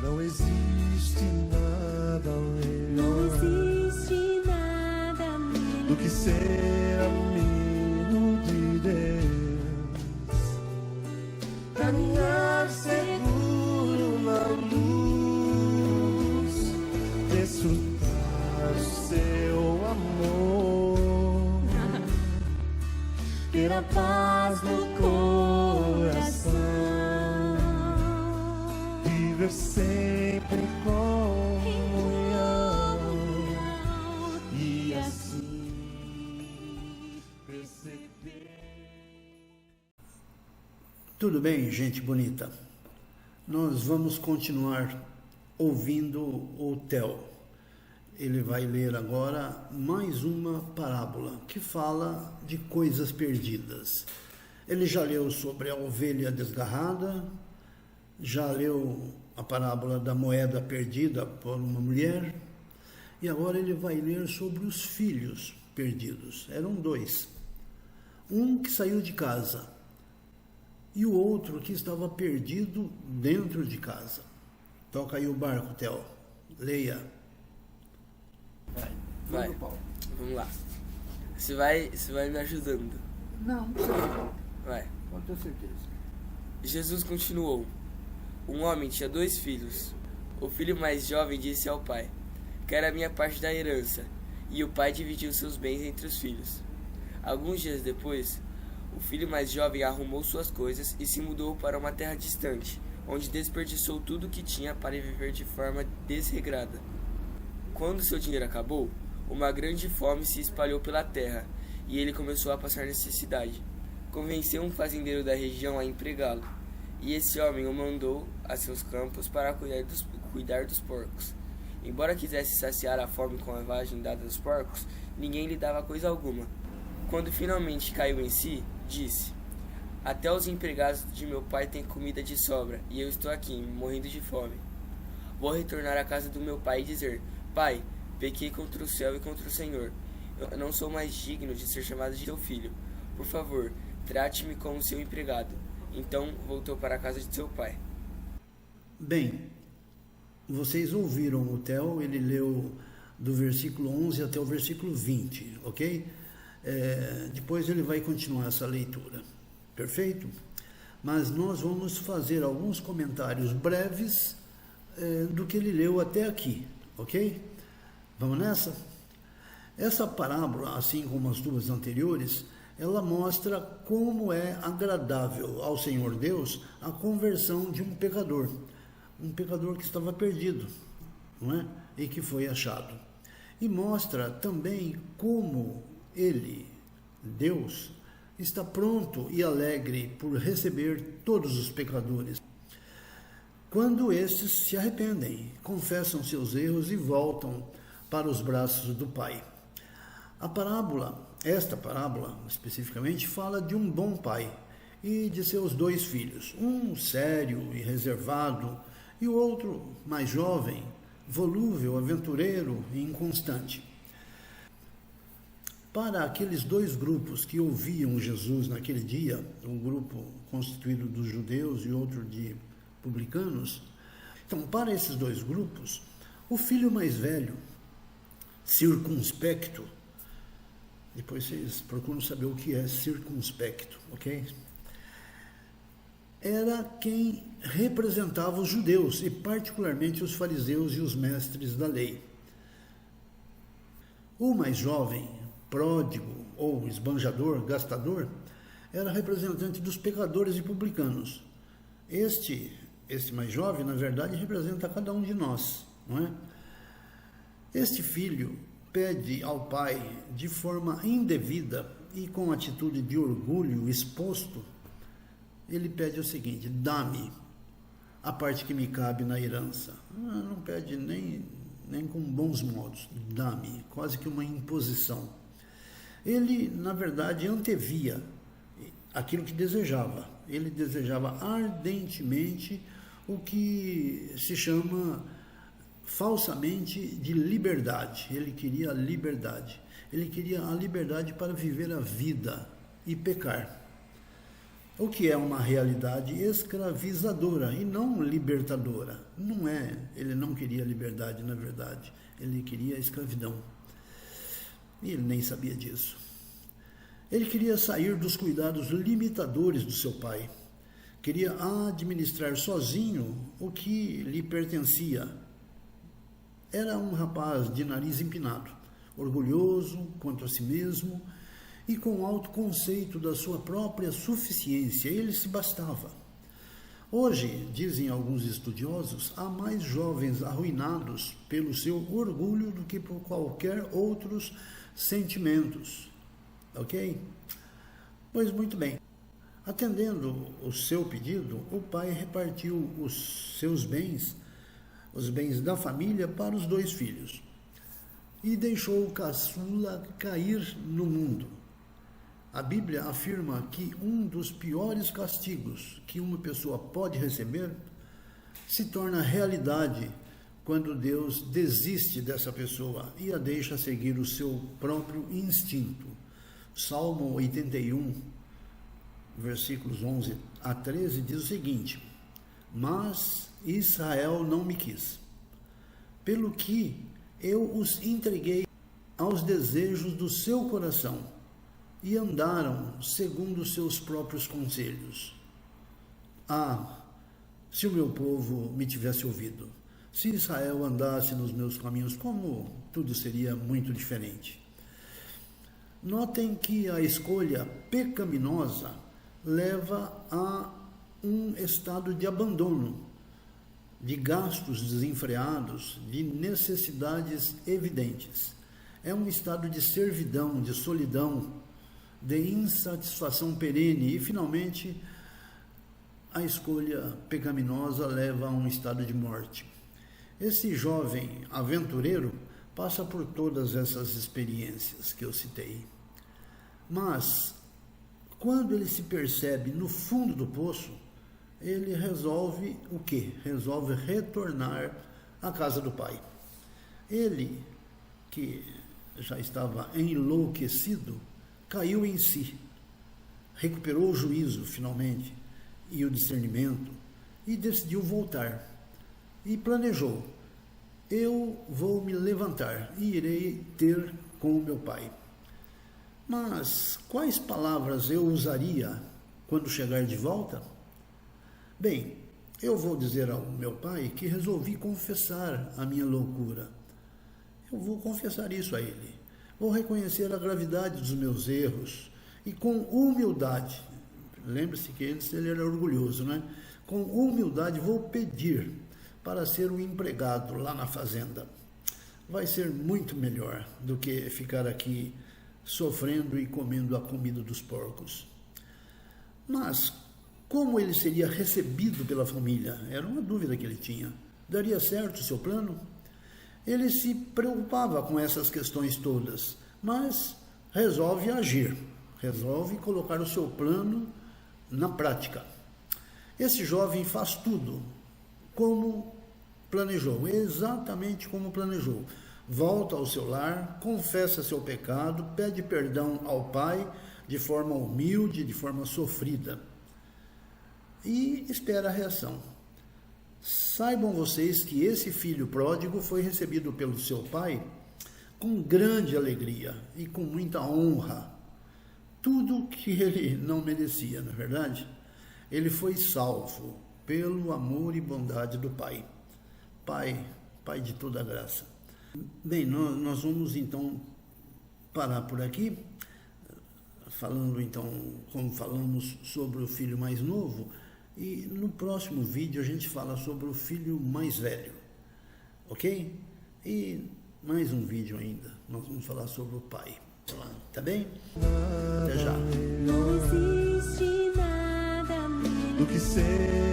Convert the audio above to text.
Não existe nada melhor do que ser amigo de Deus. Caminhar seguro na luz, desfrutar o seu amor, ter a paz no coração, viver sempre com comunhão e assim perceber. Tudo bem, gente bonita? Nós vamos continuar ouvindo o Theo. Ele vai ler agora mais uma parábola que fala de coisas perdidas. Ele já leu sobre a ovelha desgarrada, já leu a parábola da moeda perdida por uma mulher, e agora ele vai ler sobre os filhos perdidos. Eram dois. Um que saiu de casa e o outro que estava perdido dentro de casa. Toca aí o barco, Theo. Leia. Vai. Vamos lá. Você vai me ajudando. Não sei. Vai. Pode ter certeza. Jesus continuou. Um homem tinha 2 filhos. O filho mais jovem disse ao pai: quero a minha parte da herança. E o pai dividiu seus bens entre os filhos. Alguns dias depois, o filho mais jovem arrumou suas coisas e se mudou para uma terra distante, onde desperdiçou tudo o que tinha para viver de forma desregrada. Quando seu dinheiro acabou, uma grande fome se espalhou pela terra e ele começou a passar necessidade. Convenceu um fazendeiro da região a empregá-lo, e esse homem o mandou a seus campos para cuidar dos porcos. Embora quisesse saciar a fome com a vagem dada aos porcos, ninguém lhe dava coisa alguma. Quando finalmente caiu em si, disse: até os empregados de meu pai têm comida de sobra, e eu estou aqui, morrendo de fome. Vou retornar à casa do meu pai e dizer: pai, pequei contra o céu e contra o Senhor. Eu não sou mais digno de ser chamado de teu filho. Por favor, trate-me como seu empregado. Então voltou para a casa de seu pai. Bem, vocês ouviram o Theo, ele leu do versículo 11 até o versículo 20, ok? Depois ele vai continuar essa leitura, perfeito? Mas nós vamos fazer alguns comentários breves do que ele leu até aqui, ok? Vamos nessa? Essa parábola, assim como as duas anteriores, ela mostra como é agradável ao Senhor Deus a conversão de um pecador que estava perdido, não é? E que foi achado. E mostra também como ele, Deus, está pronto e alegre por receber todos os pecadores, quando estes se arrependem, confessam seus erros e voltam para os braços do Pai. Esta parábola, especificamente, fala de um bom pai e de seus 2 filhos, um sério e reservado e o outro mais jovem, volúvel, aventureiro e inconstante. Para aqueles 2 grupos que ouviam Jesus naquele dia, um grupo constituído dos judeus e outro de publicanos, então, para esses 2 grupos, o filho mais velho, circunspecto, depois vocês procuram saber o que é circunspecto, ok? Era quem representava os judeus, e particularmente os fariseus e os mestres da lei. O mais jovem, pródigo ou esbanjador, gastador, era representante dos pecadores e publicanos. Este mais jovem, na verdade, representa cada um de nós, não é? Este filho pede ao pai, de forma indevida e com atitude de orgulho exposto, ele pede o seguinte: dá-me a parte que me cabe na herança. Não pede nem com bons modos, dá-me, quase que uma imposição. Ele, na verdade, antevia aquilo que desejava. Ele desejava ardentemente o que se chama falsamente de liberdade. Ele queria a liberdade. Ele queria a liberdade para viver a vida e pecar. o que é uma realidade escravizadora e não libertadora. Não é, ele não queria liberdade, na verdade, ele queria a escravidão. E ele nem sabia disso. Ele queria sair dos cuidados limitadores do seu pai. Queria administrar sozinho o que lhe pertencia. Era um rapaz de nariz empinado, orgulhoso quanto a si mesmo e com alto conceito da sua própria suficiência. Ele se bastava. Hoje, dizem alguns estudiosos, há mais jovens arruinados pelo seu orgulho do que por qualquer outros sentimentos. Ok? Pois muito bem. Atendendo o seu pedido, o pai repartiu os seus bens, os bens da família, para os 2 filhos e deixou o caçula cair no mundo. A Bíblia afirma que um dos piores castigos que uma pessoa pode receber se torna realidade quando Deus desiste dessa pessoa e a deixa seguir o seu próprio instinto. Salmo 81, versículos 11 a 13, diz o seguinte: mas Israel não me quis, pelo que eu os entreguei aos desejos do seu coração, e andaram segundo os seus próprios conselhos. Ah, se o meu povo me tivesse ouvido, se Israel andasse nos meus caminhos, como tudo seria muito diferente. Notem que a escolha pecaminosa leva a um estado de abandono, de gastos desenfreados, de necessidades evidentes. É um estado de servidão, de solidão, de insatisfação perene e, finalmente, a escolha pecaminosa leva a um estado de morte. Esse jovem aventureiro passa por todas essas experiências que eu citei. Mas, quando ele se percebe no fundo do poço, ele resolve o quê? Resolve retornar à casa do pai. Ele, que já estava enlouquecido, caiu em si, recuperou o juízo, finalmente, e o discernimento, e decidiu voltar. E planejou: eu vou me levantar e irei ter com o meu pai. Mas quais palavras eu usaria quando chegar de volta? Bem, eu vou dizer ao meu pai que resolvi confessar a minha loucura. Eu vou confessar isso a ele. Vou reconhecer a gravidade dos meus erros e com humildade, lembre-se que ele era orgulhoso, né? Com humildade vou pedir para ser um empregado lá na fazenda. Vai ser muito melhor do que ficar aqui sofrendo e comendo a comida dos porcos. Mas como ele seria recebido pela família? Era uma dúvida que ele tinha. Daria certo o seu plano? Ele se preocupava com essas questões todas, mas resolve agir, resolve colocar o seu plano na prática. Esse jovem faz tudo como planejou, exatamente como planejou. Volta ao seu lar, confessa seu pecado, pede perdão ao pai de forma humilde, de forma sofrida, e espera a reação. Saibam vocês que esse filho pródigo foi recebido pelo seu pai com grande alegria e com muita honra. Tudo que ele não merecia, na verdade. Ele foi salvo pelo amor e bondade do pai. Pai de toda graça. Bem, nós vamos então parar por aqui, falando então, como falamos sobre o filho mais novo. E no próximo vídeo a gente fala sobre o filho mais velho, ok? E mais um vídeo ainda, nós vamos falar sobre o pai, tá bem? Até já. Do que ser